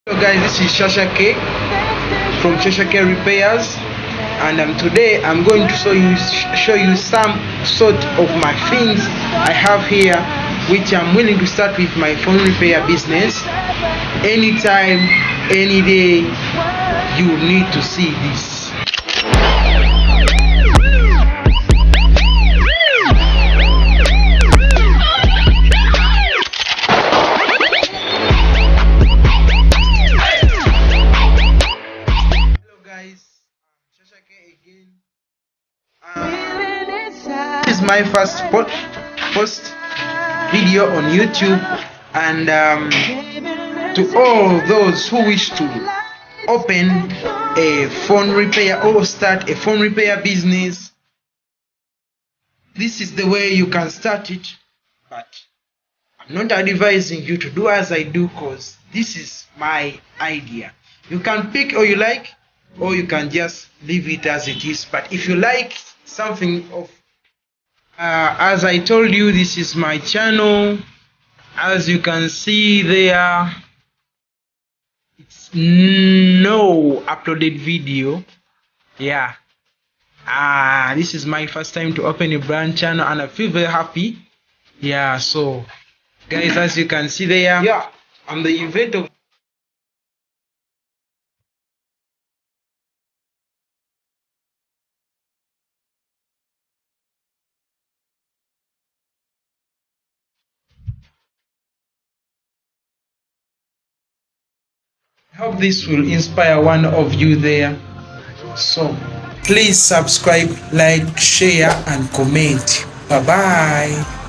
Hello guys, this is Shasha K from Shasha K Repairs, and today I'm going to show you some sort of my things I have here, which I'm willing to start with my phone repair business. Anytime, any day, you need to see this. This is my first post video on YouTube, and to all those who wish to open a phone repair or start a phone repair business, this is the way you can start it. But I'm not advising you to do as I do, because this is my idea. You can pick or you like, or you can just leave it as it is. But if you like something of as I told you, this is my channel. As you can see there, it's no uploaded video. Yeah, this is my first time to open a brand channel, and I feel very happy. Yeah, so guys, as you can see there, yeah, I'm the event of I hope this will inspire one of you there. So please subscribe, like, share and comment. Bye bye.